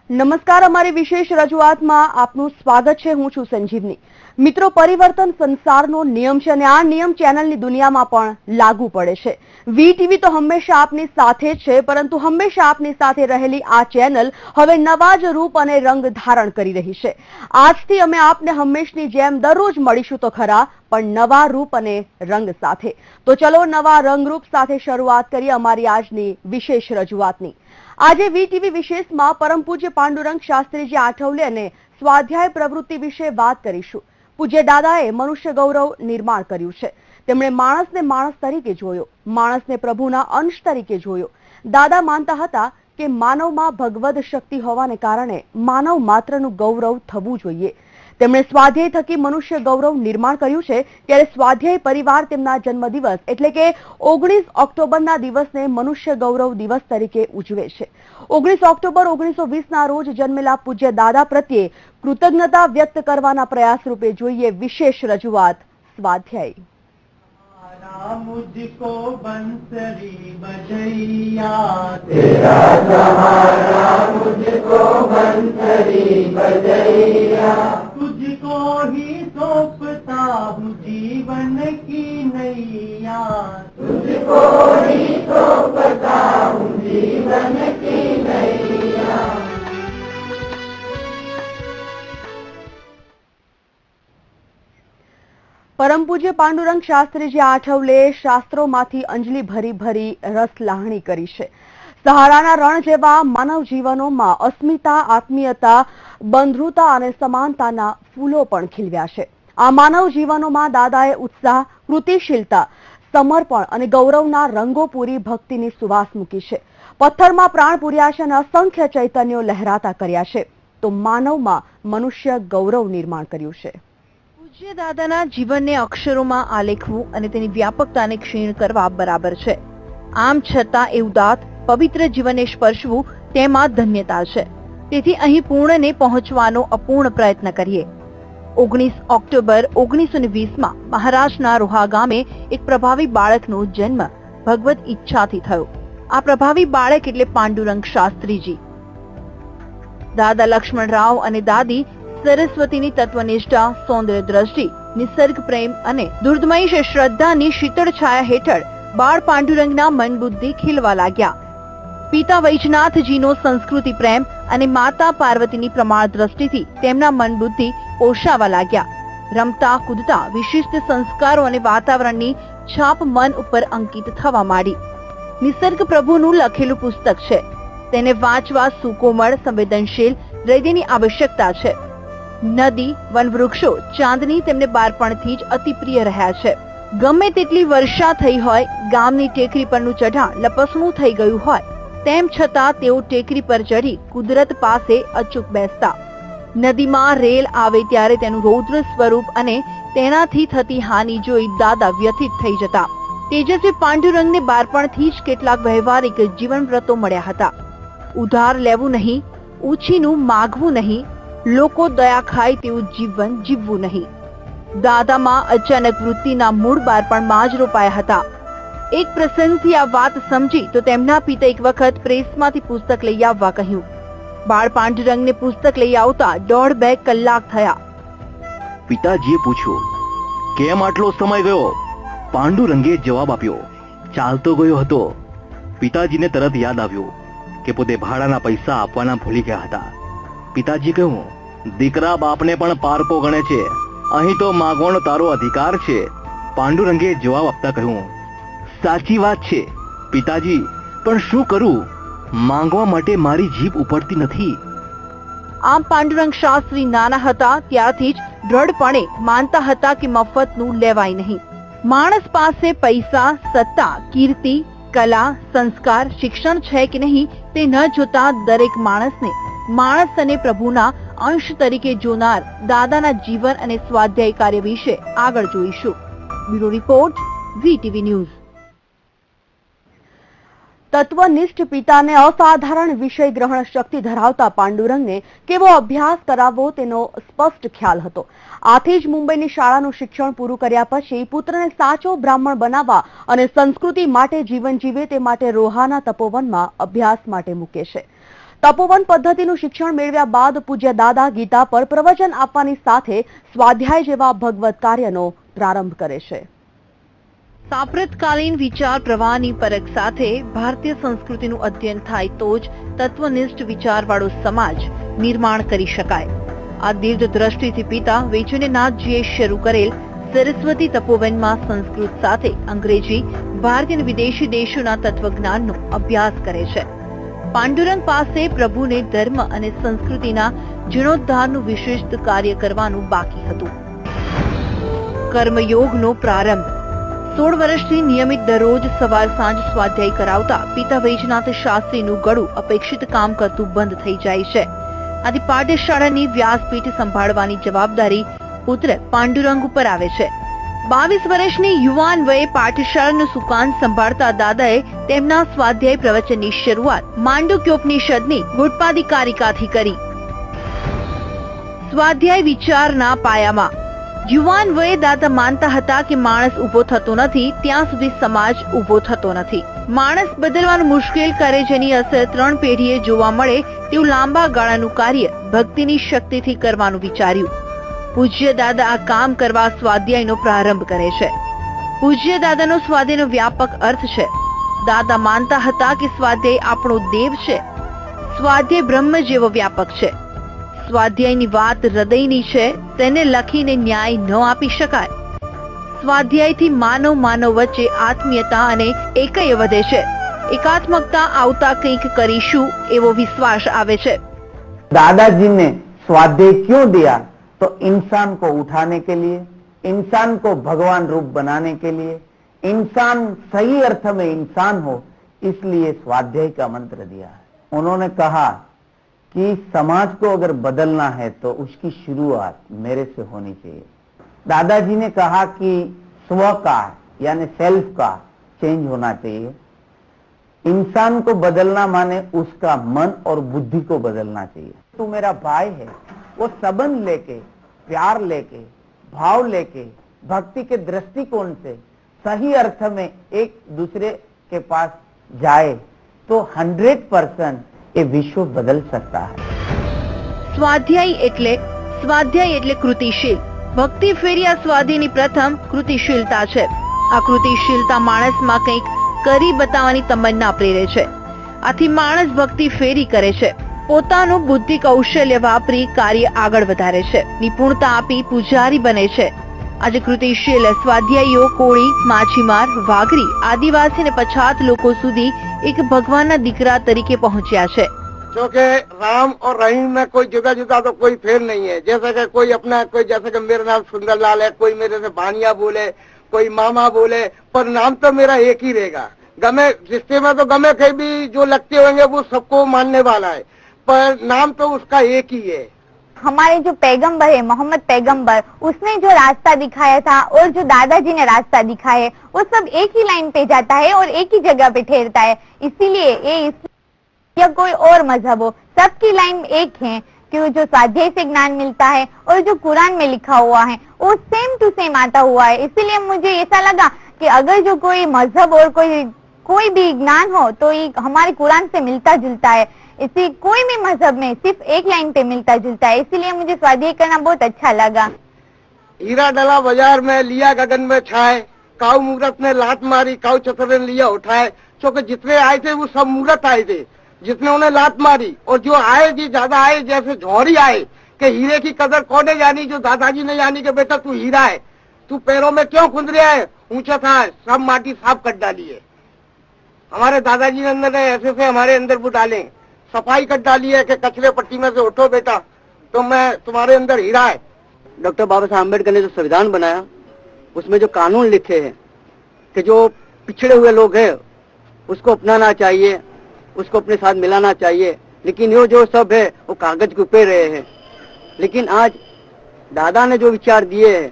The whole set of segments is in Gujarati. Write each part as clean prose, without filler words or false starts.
નમસ્કાર, અમારી વિશેષ રજૂઆતમાં આપનું સ્વાગત છે। હું છું સંજીવની। મિત્રો, પરિવર્તન સંસારનો નિયમ છે અને આ નિયમ ચેનલની દુનિયામાં પણ લાગુ પડે છે। વીટીવી તો હંમેશા આપની સાથે જ છે, પરંતુ હંમેશા આપની સાથે રહેલી આ ચેનલ હવે નવા જ રૂપ અને રંગ ધારણ કરી રહી છે। આજથી અમે આપને હંમેશની જેમ દરરોજ મળીશું તો ખરા, પણ નવા રૂપ અને રંગ સાથે। તો ચલો નવા રંગરૂપ સાથે શરૂઆત કરીએ અમારી આજની વિશેષ રજૂઆતની। આજે વીટીવી વિશેષમાં પરમ પૂજ્ય પાંડુરંગ શાસ્ત્રીજી આઠવલે અને સ્વાધ્યાય પ્રવૃત્તિ વિશે વાત કરીશું। પૂજ્ય દાદાએ મનુષ્ય ગૌરવ નિર્માણ કર્યું છે। તેમણે માણસને માણસ તરીકે જોયો, માણસને પ્રભુના અંશ તરીકે જોયો। દાદા માનતા હતા કે માનવમાં ભગવદ શક્તિ હોવાને કારણે માનવ માત્રનું ગૌરવ થવું જોઈએ। તેમણે સ્વાધ્યાય થકી મનુષ્ય ગૌરવ નિર્માણ કર્યું છે। ત્યારે સ્વાધ્યાય પરિવાર તેમના જન્મદિવસ એટલે કે 19 ઓક્ટોબરના દિવસને મનુષ્ય ગૌરવ દિવસ તરીકે ઉજવે છે। 19 ઓક્ટોબર 1920ના રોજ જન્મેલા પૂજ્ય દાદા પ્રત્યે કૃતજ્ઞતા વ્યક્ત કરવાના પ્રયાસ રૂપે જોઈએ વિશેષ રજૂઆત સ્વાધ્યાય। मुझको बंसरी बजैया तेरा सहारा, मुझको बंसरी बजैया तुझको ही सौंपता हूँ जीवन की नैया, तुझको ही सौंपता हूँ जीवन की नैया। પરમ પૂજ્ય પાંડુરંગ શાસ્ત્રીજી આઠવલે શાસ્ત્રોમાંથી અંજલિ ભરી ભરી રસ લાહણી કરી છે। સહારાના રણ જેવા માનવ જીવનોમાં અસ્મિતા, આત્મીયતા, બંધુતા અને સમાનતાના ફૂલો પણ ખીલવ્યા છે। આ માનવ જીવનોમાં દાદાએ ઉત્સાહ, કૃતિશીલતા, સમર્પણ અને ગૌરવના રંગો પૂરી ભક્તિની સુવાસ મૂકી છે। પથ્થરમાં પ્રાણ પૂર્યા છે અને અસંખ્ય ચૈતન્યો લહેરાતા કર્યા છે, તો માનવમાં મનુષ્ય ગૌરવ નિર્માણ કર્યું છે। પૂજ્ય દાદાના જીવનને અક્ષરોમાં આલેખવું અને તેની વ્યાપકતાને ક્ષીણ કરવા બરાબર છે। આમ છતાં એ ઉદાત્ત પવિત્ર જીવનને સ્પર્શવું તેમાં ધન્યતા છે। તેથી અહીં પૂર્ણને પહોંચવાનો અપૂર્ણ પ્રયત્ન કરીએ। 19 ઓક્ટોબર 1920માં મહારાષ્ટ્રના રોહા ગામે એક પ્રભાવી બાળકનો જન્મ ભગવદ ઈચ્છાથી થયો। આ પ્રભાવી બાળક એટલે પાંડુરંગ શાસ્ત્રીજી। દાદા લક્ષ્મણરાવ અને દાદી સરસ્વતીની તત્વનિષ્ઠા, સૌંદર્ય દ્રષ્ટિ, નિસર્ગ પ્રેમ અને દુર્દમય શ્રદ્ધાની શીતળ છાયા હેઠળ બાળ પાંડુરંગના મન બુદ્ધિ ખીલવા લાગ્યા। પિતા વૈજનાથજીનો સંસ્કૃતિ પ્રેમ અને માતા પાર્વતીની પ્રમાણ દ્રષ્ટિથી તેમના મન બુદ્ધિ પોષાવા લાગ્યા। રમતા કૂદતા વિશિષ્ટ સંસ્કારો અને વાતાવરણની છાપ મન ઉપર અંકિત થવા માંડી। નિસર્ગ પ્રભુનું લખેલું પુસ્તક છે, તેને વાંચવા સુકોમળ, સંવેદનશીલ હૃદયની આવશ્યકતા છે। નદી, વનવૃક્ષો, ચાંદની તેમને બાળપણથી જ અતિ પ્રિય રહ્યા છે। ગમે તેટલી વર્ષા થઈ હોય, ગામની ટેકરી પરનું ચઢાણ લપસણું થઈ ગયું હોય, તેમ છતાં તેઓ ટેકરી પર ચઢી કુદરત પાસે અચૂક બેસતા। નદીમાં રેલ આવે ત્યારે તેનું રૌદ્ર સ્વરૂપ અને તેનાથી થતી હાનિ જોઈ દાદા વ્યથિત થઈ જતા। તેજસ્વી પાંડુરંગને બાળપણથી જ કેટલાક વ્યવહારિક જીવન વ્રતો મળ્યા હતા। ઉધાર લેવું નહીં, ઉછીનું માગવું નહીં, લોકો દયા ખાય તેવું જીવન જીવવું નહીં। દાદામાં અચાનક વૃત્તિના મૂળ બાળપણમાં જ રોપાયા હતા। એક પ્રસંગથી આ વાત સમજી તો તેમના પિતા એક વખત પ્રેસમાંથી પુસ્તક લઈ આવવા કહ્યું। બાળ પાંડુરંગને પુસ્તક લઈ આવતા 1.5-2 કલાક થયા। પિતાજીએ પૂછ્યું, કેમ આટલો સમય ગયો? પાંડુરંગે જવાબ આપ્યો, ચાલતો ગયો હતો। પિતાજીને તરત યાદ આવ્યું કે પોતે ભાડાના પૈસા આપવાના ભૂલી ગયા હતા। પિતાજી કહ્યું, દીકરા બાપને પણ પારકો ગણે છે, અહીં તો માગવાનો તારો અધિકાર છે। પાંડુરંગે જવાબ આપતા કહ્યું, સાચી વાત છે પિતાજી, પણ શું કરું? માંગવા માટે મારી જીભ ઉપડતી નથી। આમ પાંડુરંગ શાસ્ત્રી નાના હતા ત્યારથી જ દ્રઢપણે માનતા હતા કે મફતનું લેવાય નહીં। માણસ પાસે પૈસા, સત્તા, કીર્તિ, કલા, સંસ્કાર, શિક્ષણ છે કે નહીં તે ન જોતા દરેક માણસને માણસ અને પ્રભુના અંશ તરીકે જોનાર દાદાના જીવન અને સ્વાધ્યાય કાર્ય વિશે આગળ જોઈશું। Bureau report, VTV news. તત્વનિષ્ઠ પિતાને અસાધારણ વિષય ગ્રહણ શક્તિ ધરાવતા પાંડુરંગને કેવો અભ્યાસ કરાવવો તેનો સ્પષ્ટ ખ્યાલ હતો। આથી જ મુંબઈની શાળાનું શિક્ષણ પૂરું કર્યા પછી પુત્રને સાચો બ્રાહ્મણ બનાવવા અને સંસ્કૃતિ માટે જીવન જીવે તે માટે રોહાના તપોવનમાં અભ્યાસ માટે મૂકે છે। તપોવન પદ્ધતિનું શિક્ષણ મેળવ્યા બાદ પૂજ્ય દાદા ગીતા પર પ્રવચન આપવાની સાથે સ્વાધ્યાય જેવા ભગવત કાર્યનો પ્રારંભ કરે છે. સાંપ્રતકાલીન વિચાર પ્રવાહની પરખ સાથે ભારતીય સંસ્કૃતિનું અધ્યયન થાય તો જ તત્વનિષ્ઠ વિચારવાળો સમાજ નિર્માણ કરી શકાય. આ દીર્ઘ દ્રષ્ટિથી પિતા વૈજયનાથજીએ શરૂ કરેલ સરસ્વતી તપોવનમાં સંસ્કૃત સાથે અંગ્રેજી, ભારતીય અને વિદેશી દેશોના તત્વજ્ઞાનનો અભ્યાસ કરે છે. પાંડુરંગ પાસે પ્રભુને ધર્મ અને સંસ્કૃતિના જીર્ણોદ્ધારનું વિશિષ્ટ કાર્ય કરવાનું બાકી હતું. કર્મયોગનો પ્રારંભ 16 વર્ષથી નિયમિત દરરોજ સવાર સાંજ સ્વાધ્યાય કરાવતા પિતા વૈજનાથ શાસ્ત્રીનું ગળું અપેક્ષિત કામ કરતું બંધ થઈ જાય છે. આથી પાઠશાળાની વ્યાસપીઠ સંભાળવાની જવાબદારી પુત્ર પાંડુરંગ ઉપર આવે છે. 22 વર્ષની યુવાન વયે પાઠશાળાનું સુકાન સંભાળતા દાદાએ તેમના સ્વાધ્યાય પ્રવચનની શરૂઆત માંડુક્યોપનિષદની ગુટપાદિકારિકાથી કરી. સ્વાધ્યાય વિચારના પાયામાં યુવાન વયે દાદા માનતા હતા કે માણસ ઉભો થતો નથી ત્યાં સુધી સમાજ ઉભો થતો નથી. માણસ બદલવાનું મુશ્કેલ કરે જેની અસર 3 પેઢીએ જોવા મળે તેવું લાંબા ગાળાનું કાર્ય ભક્તિની શક્તિથી કરવાનું વિચાર્યું. પૂજ્ય દાદા આ કામ કરવા સ્વાધ્યાયનો પ્રારંભ કરે છે. પૂજ્ય દાદાનો સ્વાધ્યાયનો વ્યાપક અર્થ છે. દાદા માનતા હતા કે સ્વાધ્યાય આપણો દેવ છે. સ્વાધ્યાય બ્રહ્મ જેવો વ્યાપક છે. સ્વાધ્યાયની વાત હૃદયની છે, તેને લખીને ન્યાય ન આપી શકાય. સ્વાધ્યાયથી માનવ વચ્ચે આત્મીયતા અને એકય વધે છે. એકાત્મકતા આવતા કંઈક કરીશું એવો વિશ્વાસ આવે છે. दादाजी ने स्वाध्याय क्यों दिया? तो इंसान को उठाने के लिए, इंसान को भगवान रूप बनाने के लिए, इंसान सही अर्थ में इंसान हो, इसलिए स्वाध्याय का मंत्र दिया है. उन्होंने कहा कि समाज को अगर बदलना है तो उसकी शुरुआत मेरे से होनी चाहिए. दादाजी ने कहा कि स्व का यानी सेल्फ का चेंज होना चाहिए. इंसान को बदलना माने उसका मन और बुद्धि को बदलना चाहिए. तू मेरा भाई है, वो संबंध लेके, प्यार लेके, भाव लेके, भक्ति के दृष्टिकोण से सही अर्थ में एक दूसरे के पास जाए तो 100% ये विश्व बदल सकता है. સ્વાધ્યાય એટલે કૃતિશીલ. ભક્તિ ફેરી આ સ્વાધ્યાયની પ્રથમ કૃતિશીલતા છે. આ કૃતિશીલતા માણસમાં કંઈક કરી બતાવવાની તમન્ના પ્રેરે છે. આથી માણસ ભક્તિ ફેરી કરે છે. પોતાનું બુદ્ધિ કૌશલ્ય વાપરી કાર્ય આગળ વધારે છે. નિપુણતા આપી પૂજારી બને છે. આજે કૃતિશીલ સ્વાધ્યાયીઓ કોળી, માછીમાર, વાઘરી, આદિવાસી અને પછાત લોકો સુધી એક ભગવાનના દીકરા તરીકે પહોંચ્યા છે. क्योंकि राम और रहीम में कोई जुदा जुदा तो कोई फेर नहीं है. जैसे कि कोई अपना कोई जैसे कि मेरा नाम सुंदरलाल है, कोई मेरे से भानिया बोले, कोई मामा बोले, पर नाम तो मेरा एक ही रहेगा. गमे रिश्ते में तो गमे कहीं भी जो लगते होंगे वो सबको मानने वाला है, पर नाम तो उसका एक ही है. हमारे जो पैगंबर है मोहम्मद पैगंबर, उसने जो रास्ता दिखाया था और जो दादाजी ने रास्ता दिखाया है वो सब एक ही लाइन पे जाता है और एक ही जगह पे ठहरता है. इसीलिए ये या कोई और मजहब हो, सबकी लाइन एक है कि जो स्वाध्याय से ज्ञान मिलता है और जो कुरान में लिखा हुआ है वो सेम टू सेम आता हुआ है. इसीलिए मुझे ऐसा लगा कि अगर जो कोई मजहब और कोई भी ज्ञान हो तो ये हमारे कुरान से मिलता जुलता है. इसी कोई भी मजहब में सिर्फ एक लाइन पे मिलता जुलता है. इसीलिए मुझे स्वाध्याय करना बहुत अच्छा लगा. हीरा डला बाजार में लिया गगन में छाए, काऊ मूरत ने लात मारी, काऊ चतुर ने लिया उठाए. क्योंकि जितने आए थे वो सब मूरत आए थे, जितने उन्हें लात मारी. और जो आए जी ज्यादा आए, जैसे झोरी आए कि हीरे की कदर कौन ने जानी, जो दादाजी ने जानी कि बेटा तू हीरा है, तू पैरों में क्यों खुंद रहा है, ऊंचा था, सब माटी साफ कर डाली है. हमारे दादाजी ने अंदर ऐसे से हमारे अंदर वो डाले, सफाई कर डाली है कि कचरे पट्टी में से उठो बेटा, तो मैं तुम्हारे अंदर हीरा है. डॉक्टर बाबा साहब अम्बेडकर ने जो संविधान बनाया उसमें जो कानून लिखे हैं कि जो पिछड़े हुए लोग हैं उसको अपनाना चाहिए, उसको अपने साथ मिलाना चाहिए. लेकिन ये जो सब है वो कागज के ऊपर रहे हैं. लेकिन आज दादा ने जो विचार दिए हैं,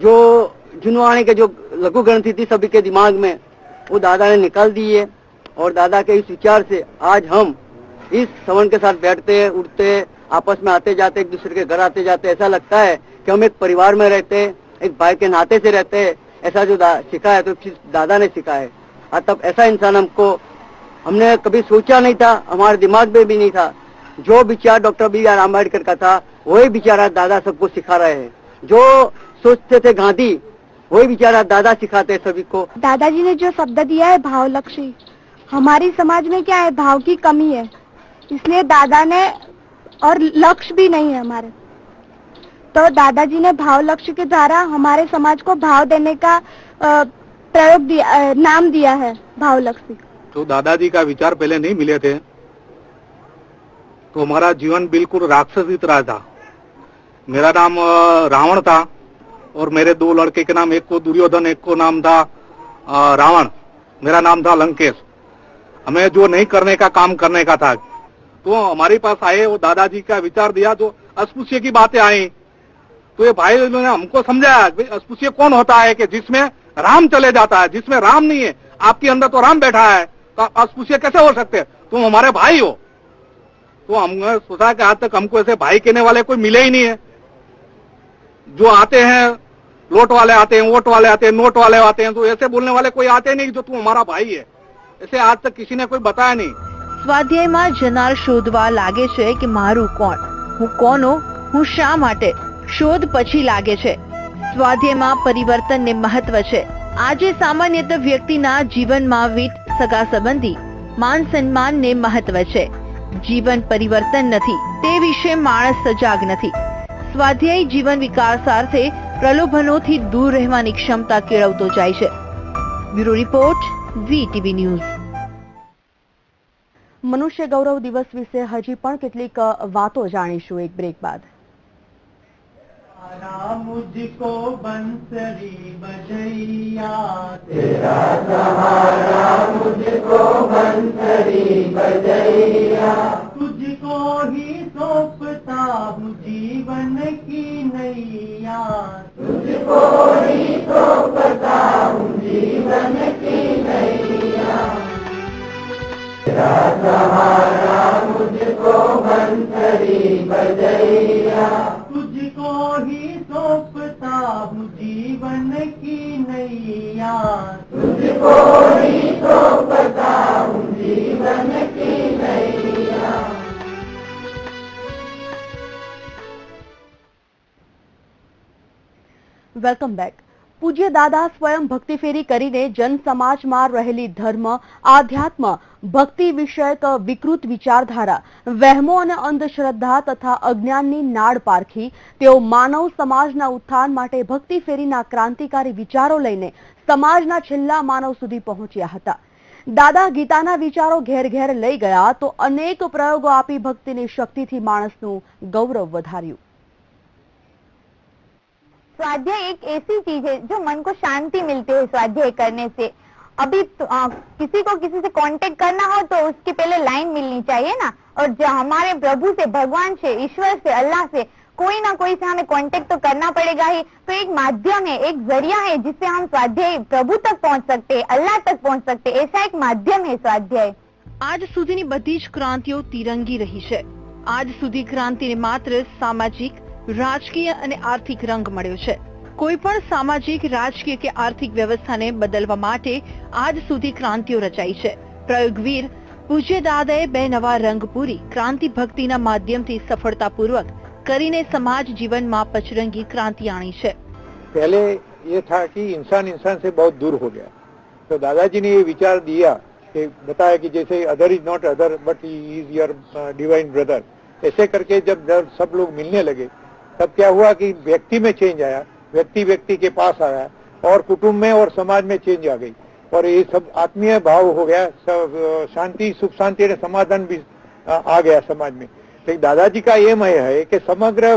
जो जुनवाणी के जो लघु ग्रंथि थी सभी के दिमाग में, वो दादा ने निकाल दी है. और दादा के इस विचार से आज हम इस श्रवण के साथ बैठते हैं, उठते हैं, आपस में आते जाते, एक दूसरे के घर आते जाते. ऐसा लगता है कि हम एक परिवार में रहते हैं, एक भाई के नाते से रहते हैं. ऐसा जो सिखाया तो दादा ने सिखाया है. तब ऐसा इंसान हमको हमने कभी सोचा नहीं था, हमारे दिमाग में भी नहीं था। जो विचार डॉक्टर B.R. अम्बेडकर का था वही विचार आज दादा सबको सिखा रहे हैं। जो सोचते थे गांधी वही विचार आज दादा सिखाते हैं सभी को। दादाजी ने जो शब्द दिया है भाव लक्ष्य, हमारी समाज में क्या है, भाव की कमी है, इसलिए दादा ने, और लक्ष्य भी नहीं है हमारे, तो दादाजी ने भाव लक्ष्य के द्वारा हमारे समाज को भाव देने का प्रयोग दिया, नाम दिया है भाव लक्ष्य। तो दादाजी का विचार पहले नहीं मिले थे तो हमारा जीवन बिल्कुल राक्षस की तरह था। मेरा नाम रावण था और मेरे 2 लड़के के नाम, एक को दुर्योधन, एक को नाम था रावण, मेरा नाम था लंकेश। हमें जो नहीं करने का काम करने का था, तो हमारे पास आए, वो दादाजी का विचार दिया, जो अस्पृश्य की बातें आई, तो ये भाई ने हमको समझाया अस्पृश्य कौन होता है कि जिसमें राम चले जाता है, जिसमें राम नहीं है, आपके अंदर तो राम बैठा है, तो अस्पृश्य कैसे हो सकते हैं, तुम हमारे भाई हो। तो हमने सोचा कि आज तक हमको ऐसे भाई कहने वाले कोई मिले ही नहीं है। जो आते हैं, लोट वाले आते हैं, वोट वाले आते हैं, नोट वाले आते हैं, तो ऐसे बोलने वाले कोई आते नहीं जो तू हमारा भाई है, ऐसे आज तक किसी ने कोई बताया नहीं। સ્વાધ્યાયમાં જનાર શોધવા લાગે છે કે મારું કોણ, હું કોણ હું શા માટે, શોધ પછી લાગે છે। સ્વાધ્યાયમાં પરિવર્તનને મહત્વ છે। આજે સામાન્યત વ્યક્તિના જીવનમાં વીટ, સગા સંબંધી, માન સન્માનને મહત્વ છે। જીવન પરિવર્તન નથી તે વિશે માણસ સજાગ નથી। સ્વાધ્યાય જીવન વિકાસાર્થે પ્રલોભનોથી દૂર રહેવાની ક્ષમતા કેળવતો જાય છે। Bureau report, VTV news. મનુષ્ય ગૌરવ દિવસ વિશે હજી પણ કેટલીક વાતો જાણીશું એક બ્રેક બાદ। मुझको बंसरी बजैया तेरा सहारा, मुझको बंसरी बजैया, तुझको ही सौंपता हूँ जीवन की नैया, तुझको ही सौंपता हूँ जीवन की नैया, तेरा सहारा मुझको बंसरी बजैया, तुझको ही सौंपता हूँ जीवन की नैया, तुझको ही सौंपता हूँ जीवन की नैया। Welcome back. પૂજ્ય દાદા સ્વયં ભક્તિ ફેરી કરીને જન સમાજમાં રહેલી ધર્મ, આધ્યાત્મ, ભક્તિ વિષયક વિકૃત વિચારધારા, વહેમો અને અંધશ્રદ્ધા તથા અજ્ઞાનની નાડ પારખી તેઓ માનવ સમાજના ઉત્થાન માટે ભક્તિ ફેરીના ક્રાંતિકારી વિચારો લઈને સમાજના છેલ્લા માનવ સુધી પહોંચ્યા હતા। દાદા ગીતાના વિચારો ઘેર ઘેર લઈ ગયા તો અનેક પ્રયોગો આપી ભક્તિની શક્તિથી માણસનું ગૌરવ વધાર્યું। स्वाध्याय एक ऐसी चीज है जो मन को शांति मिलती है स्वाध्याय करने से। अभी किसी को किसी से कांटेक्ट करना हो तो उसकी पहले लाइन मिलनी चाहिए ना, और जो हमारे प्रभु से, भगवान से, ईश्वर से, अल्लाह से कोई ना कोई से हमें कांटेक्ट तो करना पड़ेगा ही। तो एक माध्यम है, एक जरिया है जिससे हम स्वाध्याय प्रभु तक पहुंच सकते हैं, अल्लाह तक पहुंच सकते हैं। ऐसा एक माध्यम है स्वाध्याय। આજ સુધીની બધી જ ક્રાંતિઓ તિરંગી રહી છે। આજ સુધી ક્રાંતિને માત્ર સામાજિક, રાજકીય અને આર્થિક રંગ મળ્યો છે। કોઈ પણ સામાજિક, રાજકીય કે આર્થિક વ્યવસ્થાને બદલવા માટે આજ સુધી ક્રાંતિઓ રચાઈ છે। પ્રયોગવીર પૂજ્ય દાદાએ 2 નવા રંગ પૂરી ક્રાંતિ ભક્તિના માધ્યમથી સફળતાપૂર્વક કરીને સમાજ જીવનમાં પચરંગી ક્રાંતિ આણી છે। पहले ये था कि इंसान से बहुत दूर हो गया, तो दादाजी ने ये विचार दिया कि बताया कि जैसे other is not other but he is your divine brother. ऐसे करके जब सब लोग मिलने लगे तब क्या हुआ कि व्यक्ति में चेंज आया, व्यक्ति व्यक्ति के पास आया और कुटुंब में और समाज में चेंज आ गई और ये सब आत्मीय भाव हो गया, सब शांति, सुख शांति और समाधान भी आ गया समाज में। तो दादाजी का एम है कि समग्र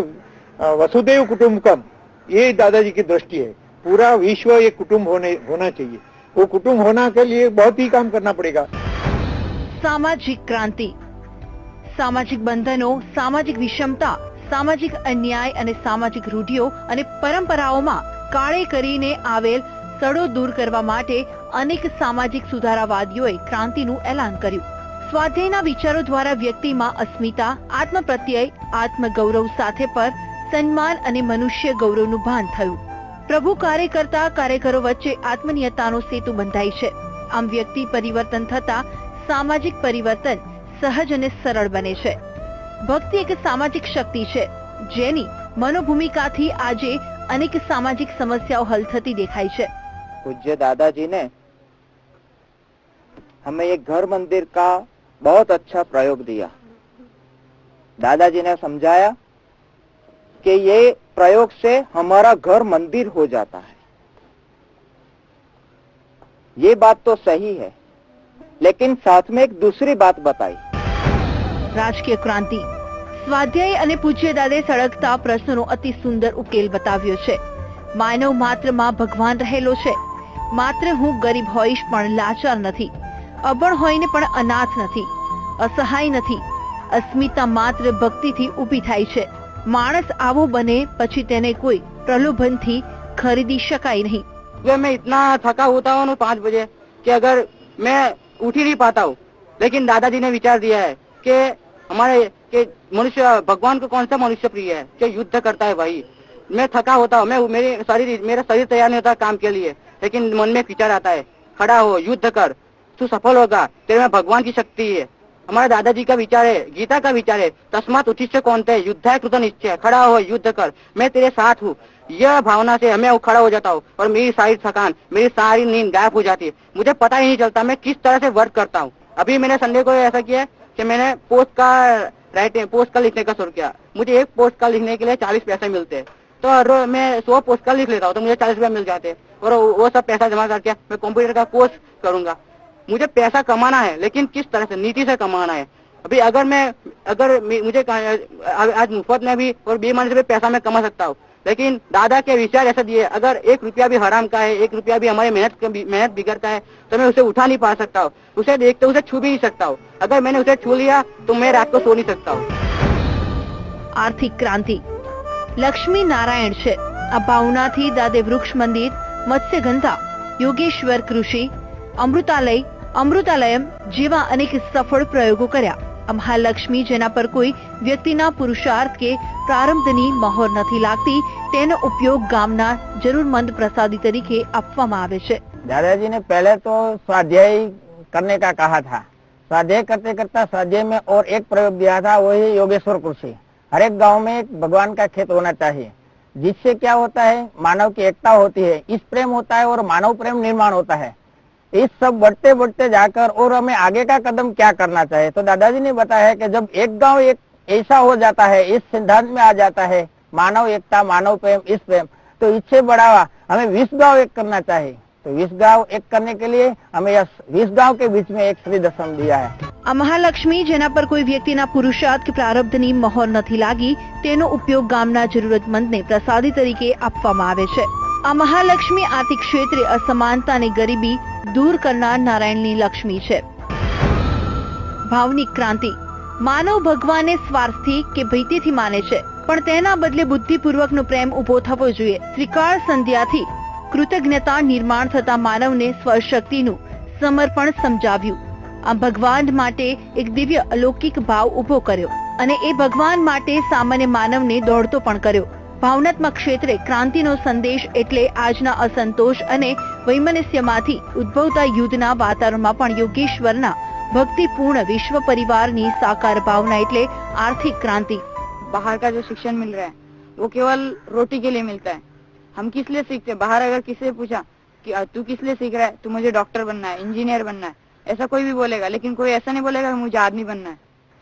वसुदैव कुटुंबकम, ये दादाजी की दृष्टि है। पूरा विश्व एक कुटुंब होना चाहिए। वो कुटुंब होना के लिए बहुत ही काम करना पड़ेगा। सामाजिक क्रांति, सामाजिक बंधनों, सामाजिक विषमता, सामाजिक अन्याय અને સામાજિક રૂઢિઓ અને પરંપરાઓમાં કાળે કરીને આવેલ સડો દૂર કરવા માટે અનેક સામાજિક સુધારાવાદીઓએ ક્રાંતિનું એલાન કર્યું। સ્વાધ્યાયના વિચારો દ્વારા વ્યક્તિમાં અસ્મિતા, આત્મપ્રત્યય, આત્મગૌરવ સાથે પર સન્માન અને મનુષ્ય ગૌરવનું ભાન થયું। પ્રભુ કાર્યકર્તા કાર્યકરો વચ્ચે આત્મનિયતાનો સેતુ બંધાય છે। આમ વ્યક્તિ પરિવર્તન થતા સામાજિક પરિવર્તન સહજ અને સરળ બને છે. ભક્તિ એક સામાજિક શક્તિ છે જેની મનોભૂમિકાથી આજે अनेक सामाजिक समस्याओं हल थती दिखाई है. पूज्य दादाजी ने हमें एक घर मंदिर का बहुत अच्छा प्रयोग दिया. दादाजी ने समझाया कि ये प्रयोग से हमारा घर मंदिर हो जाता है. ये बात तो सही है, लेकिन साथ में एक दूसरी बात बताई. राजकीय क्रांति स्वाध्याय અને પૂજ્ય દાદે સળગતા પ્રશ્નોનો અતિ સુંદર ઉકેલ બતાવ્યો છે. માનવ માત્રમાં ભગવાન રહેલો છે. માત્ર હું ગરીબ હોઈશ પણ લાચાર નથી, અબળ હોઈને પણ અનાથ નથી, અસહાય નથી. અસ્મિતા માત્ર ભક્તિથી ઊભી થાય છે. માણસ આવો બને પછી તેને કોઈ પ્રલોભનથી ખરીદી શકાય નહીં. मैं इतना थका होता हूँ 5 बजे कि अगर मैं उठ ही नहीं पाता हूँ, लेकिन दादाजी ने विचार दिया है कि हमारे कि मनुष्य भगवान को कौन सा मनुष्य प्रिय है कि युद्ध करता है भाई. मैं थका होता हूँ, मैं मेरा शरीर तैयार नहीं होता काम के लिए, लेकिन मन में विचार आता है खड़ा हो युद्ध कर, तू सफल होगा, तेरे में भगवान की शक्ति है. हमारे दादाजी का विचार है, गीता का विचार है, तस्मात् उत्तिष्ठ कौन्तेय युद्धाय कृत निश्चय, खड़ा हो युद्ध कर, मैं तेरे साथ हूँ. यह भावना से मैं खड़ा हो जाता हूँ और मेरी सारी थकान, मेरी सारी नींद गायब हो जाती है. मुझे पता ही नहीं चलता मैं किस तरह से वर्क करता हूँ. अभी मैंने संडे को ऐसा किया कि मैंने पोस्ट का लिखने का शुरू किया. मुझे एक पोस्ट का लिखने के लिए 40 पैसे मिलते हैं, तो मैं 100 पोस्ट का लिख लेता हूँ तो मुझे 40 रुपया मिल जाते हैं. और वो सब पैसा जमा करके मैं कंप्यूटर का कोर्स करूंगा. मुझे पैसा कमाना है, लेकिन किस तरह से, नीति से कमाना है. अभी अगर मुझे आज मुफ्त में भी और बेईमानी से भी पैसा मैं कमा सकता हूँ, लेकिन दादा के विचार ऐसा दिए अगर 1 रुपया भी हराम का है, 1 रुपया भी हमारी मेहनत बिगड़ का है तो मैं उसे उठा नहीं पा सकता हूँ. उसे देखते उसे छू भी नहीं सकता हूँ. अगर मैंने उसे छू लिया तो मैं रात को सो नहीं सकता हूँ. आर्थिक क्रांति लक्ष्मी नारायण છે. આ ભાવનાથી દાદે વૃક્ષ મંદિર, મત્સ્યગંધા, યોગેશ્વર કૃષિ, અમૃતાલયમ જેવા અનેક સફળ પ્રયોગો કર્યા. આ મહાલક્ષ્મી જેના પર કોઈ વ્યક્તિના પુરુષાર્થ કે પ્રારબ્ધની મહોર નથી લાગતી તેનો ઉપયોગ ગામના જરૂરમંદ પ્રસાદી તરીકે આપવામાં આવે છે. दादाजी ने पहले तो स्वाध्याय करने का कहा था. स्वाध्याय करते करता स्वाध्याय में और एक प्रयोग दिया था, वही योगेश्वर कृषि. हर एक गांव में एक भगवान का खेत होना चाहिए, जिससे क्या होता है मानव की एकता होती है, इस प्रेम होता है और मानव प्रेम निर्माण होता है. इस सब बढ़ते बढ़ते जाकर और हमें आगे का कदम क्या करना चाहिए, तो दादाजी ने बताया कि जब एक गांव एक ऐसा हो जाता है, इस सिद्धांत में आ जाता है मानव एकता, मानव प्रेम, इस प्रेम, तो इससे बढ़ावा हमें 20 गांव एक करना चाहिए. तो 20 गांव एक करने के लिए हमें 20 गांव के बीच में एक श्री दशम दिया है. આ મહાલક્ષ્મી જેના પર કોઈ વ્યક્તિના પુરુષાર્થ કે પ્રારબ્ધની મહોર નથી લાગી તેનો ઉપયોગ ગામના જરૂરતમંદને પ્રસાદી તરીકે આપવામાં આવે છે. આ મહાલક્ષ્મી આર્થિક ક્ષેત્રે અસમાનતા અને ગરીબી દૂર કરનાર નારાયણની લક્ષ્મી છે. ભાવનિક ક્રાંતિ માનવ ભગવાનને સ્વાર્થથી કે ભીતિથી માને છે, પણ તેના બદલે બુદ્ધિપૂર્વકનો પ્રેમ ઉભો થવો જોઈએ. ત્રિકાળ સંધ્યાથી કૃતજ્ઞતા નિર્માણ થતા માનવને સ્વશક્તિનું સમર્પણ સમજાવ્યું. આ ભગવાન માટે એક દિવ્ય અલૌકિક ભાવ ઉભો કર્યો અને એ ભગવાન માટે સામાન્ય માનવને દોડતો પણ કર્યો. ભાવનાત્મક ક્ષેત્રે ક્રાંતિનો સંદેશ એટલે આજના અસંતોષ અને વૈમનસ્યમાંથી ઉદ્ભવતા યુદ્ધના વાતાવરણમાં પણ યોગેશ્વરના ભક્તિપૂર્ણ વિશ્વ પરિવારની સાકાર ભાવના એટલે આર્થિક ક્રાંતિ. बाहर का जो शिक्षण मिल रहा है वो केवल रोटी के लिए मिलता है. हम किस लिए सीखते हैं? बाहर अगर किसी से पूछा कि तू किस लिए सीख रहा है, तो मुझे डॉक्टर बनना है, इंजीनियर बनना है, ऐसा कोई भी बोलेगा, लेकिन कोई ऐसा नहीं बोलेगा मुझे आदमी बनना है.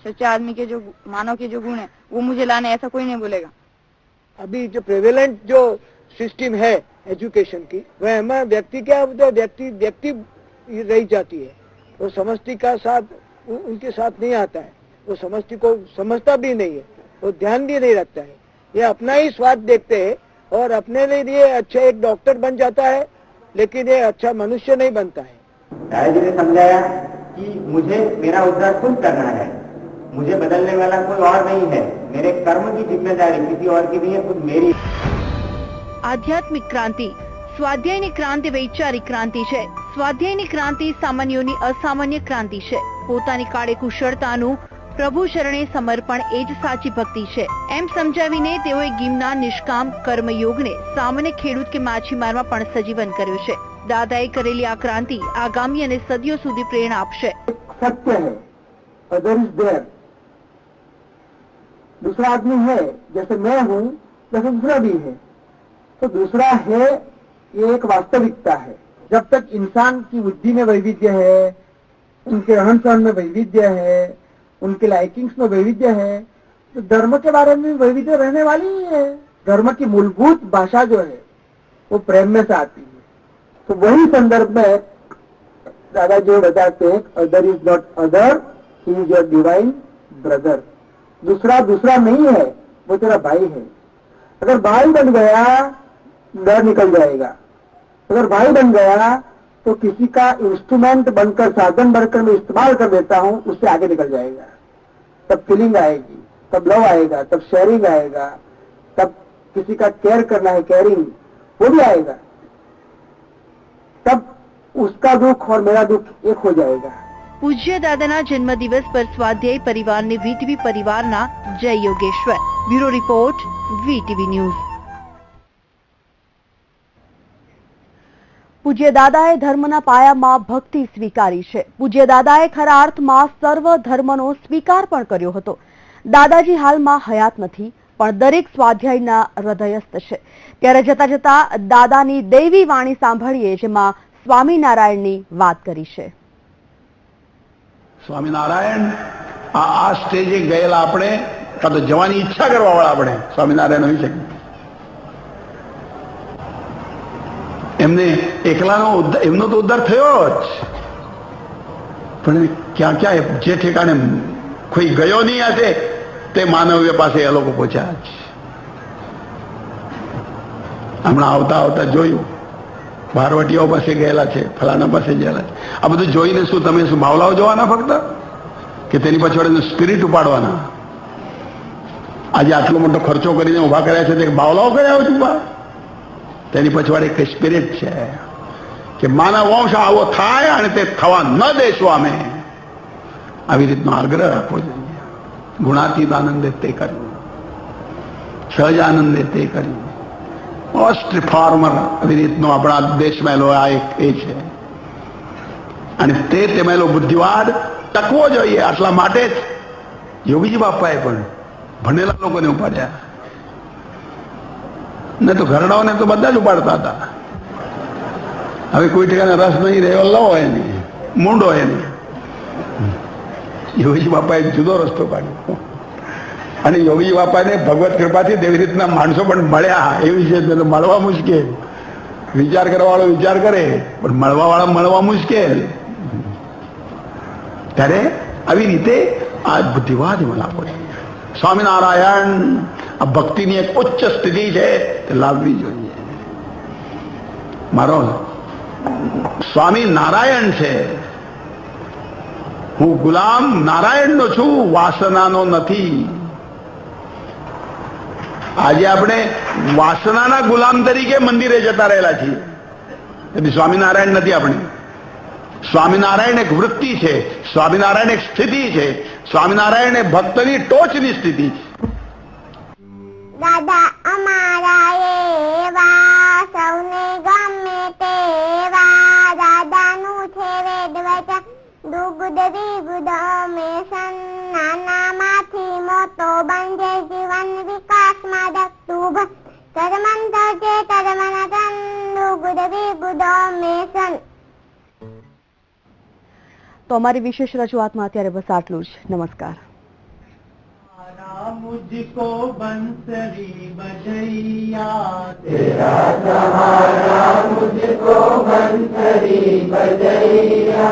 सच्चे आदमी के जो मानव के जो गुण है वो मुझे लाने, ऐसा कोई नहीं बोलेगा. अभी जो प्रेवेलेंट जो सिस्टम है एजुकेशन की, वह हमें व्यक्ति क्या व्यक्ति रह जाती है. वो समष्टि का साथ उनके साथ नहीं आता है, वो समष्टि को समझता भी नहीं है, वो ध्यान भी नहीं रखता है. ये अपना ही स्वार्थ देखते हैं और अपने लिए अच्छा एक डॉक्टर बन जाता है, लेकिन ये अच्छा मनुष्य नहीं बनता है. दादाजी ने समझाया कि मुझे मेरा उद्धार खुद करना है, मुझे बदलने वाला कोई और नहीं है, मेरे कर्म की जिम्मेदारी किसी और की नहीं है, खुद मेरी. આધ્યાત્મિક ક્રાંતિ સ્વાધ્યાયની ક્રાંતિ વૈચારિક ક્રાંતિ છે. સ્વાધ્યાયની ક્રાંતિ સામાન્યોની અસામાન્ય ક્રાંતિ છે. પોતાની કાળે કુશળતાનું પ્રભુ શરણે સમર્પણ એ જ સાચી ભક્તિ છે એમ સમજાવીને તેઓએ ગીમના નિષ્કામ કર્મયોગને સામાન્ય ખેડૂત કે માછીમારમાં પણ સજીવન કર્યું છે. દાદાએ કરેલી આ ક્રાંતિ આગામી અને સદીઓ સુધી પ્રેરણા આપશે. सत्य है, अदर इज देयर। दूसरा आदमी है, जैसे मैं हूं जैसे दूसरा भी है, तो दूसरा है ये एक वास्तविकता है। जब तक इंसान की बुद्धि में वैविध्य है, उनके रहन सहन में वैविध्य है, उनके लाइकिंग्स में वैविध्य है, तो धर्म के बारे में वैविध्य रहने वाली ही है। धर्म की मूलभूत भाषा जो है वो प्रेम में से आती है। तो वही संदर्भ में दादाजी बताते हैं, other is not other, he is your divine brother. दूसरा दूसरा नहीं है, वो तेरा भाई है। अगर भाई बन गया डर निकल जाएगा। अगर भाई बन गया तो किसी का इंस्ट्रूमेंट बनकर, साधन बनकर मैं इस्तेमाल कर देता हूं, उससे आगे निकल जाएगा। तब फीलिंग आएगी, तब लव आएगा, तब शेयरिंग आएगा, तब किसी का केयर करना है, केयरिंग, वो भी आएगा। तब उसका दुख और मेरा दुख एक हो जाएगा। પૂજ્ય દાદાના જન્મદિવસ પર સ્વાધ્યાય પરિવારને વીટીવી પરિવારના જય Yogeshwar. Bureau report, VTV news. પૂજ્ય દાદાએ ધર્મના પાયામાં ભક્તિ સ્વીકારી છે। પૂજ્ય દાદાએ ખરા અર્થમાં સર્વ ધર્મનો સ્વીકાર પણ કર્યો હતો। દાદાજી હાલમાં હયાત નથી, પણ દરેક સ્વાધ્યાયના હૃદયસ્થ છે। ત્યારે જતા જતા દાદાની દૈવી વાણી સાંભળીએ, જેમાં સ્વામિનારાયણની વાત કરી છે। સ્વામિનારાયણ આ સ્ટેજે ગયેલા આપણે, કાં તો જવાની ઈચ્છા કરવા વાળા આપણે સ્વામિનારાયણ હોઈ શકે। એમને એકલાનો એમનો તો ઉદ્ધાર થયો જ, પણ ક્યાં ક્યાં જે ઠેકાણે કોઈ ગયો નહીં હશે તે માનવ્ય પાસે એ લોકો પહોંચ્યા જ। હમણાં આવતા આવતા જોયું, ભારવટીઓ પાસે ગયેલા છે, ફલાણા પાસે ગયેલા છે। આ બધું જોઈને શું તમે શું બાવલાઓ જોવાના ફક્ત, કે તેની પછવાડે સ્પિરિટ ઉપાડવાના? આજે આટલો મોટો ખર્ચો કરીને ઉભા કર્યા છે તે બાવલાઓ કર્યા હોય ઉભા? તેની પછવાડે એક સ્પિરિટ છે કે માનવ વંશ આવો થાય અને તે થવા ન દેશો અમે। આવી રીતનો આગ્રહ રાખવો જોઈએ। ગુણાતીત આનંદે તે કર્યું, સહજ આનંદે તે કર્યું। મોસ્ટ રિફોર્મર આવી રીતનો આપણા દેશમાં આ એક એ છે, અને તે તેમેલો બુદ્ધિવાદ ટકવો જોઈએ। આટલા માટે જ યોગીજી બાપાએ પણ ભણેલા લોકોને ઉપાડ્યા, ને તો ઘરડાઓને તો બધા જ ઉપાડતા હતા। હવે કોઈ ઠેકાને રસ નહીં રહ્યો, લો હોય નહીં, મૂંડો હોય નહીં। યોગીજી બાપાએ જુદો રસ્તો કાઢ્યો, અને યોગીજી બાપાને ભગવત કૃપાથી તેવી રીતના માણસો પણ મળ્યા। એવી છે મળવા મુશ્કેલ, વિચાર કરવા વાળો વિચાર કરે પણ મળવા વાળા મળવા મુશ્કેલ। ત્યારે આવી રીતે આ બુદ્ધિવાદ લાવવો જોઈએ। સ્વામિનારાયણ આ ભક્તિની એક ઉચ્ચ સ્થિતિ છે, તે લાવવી જોઈએ। મારો સ્વામી નારાયણ છે, હું ગુલામ નારાયણનો છું, વાસનાનો નથી। આજે આપણે વાસનાના ગુલામ તરીકે મંદિરે જતા રહેલા છીએ, તેથી સ્વામિનારાયણ નથી આપણે। સ્વામિનારાયણ એક વૃત્તિ છે, સ્વામિનારાયણ એક સ્થિતિ છે, સ્વામિનારાયણ એ ભક્તની ટોચની સ્થિતિ છે। દાદા અમારા એવા સૌને ગમે તેવા, દાદાનું છે વેદ વચન, દુગ્ધ વિગુધ મેષન, નાનામાંથી મોટો બનજે જીવન વિકાસમાં દક્તુભ, કર્મંતર છે કર્મનતન, દુગ્ધ વિગુધ મેષન। તો અમારી વિશેષ રજૂઆતમાં અત્યારે બસ આટલું જ। નમસ્કાર। मुझको बंसरी बजैया, तेरा सहारा मुझको बंसरी बजैया।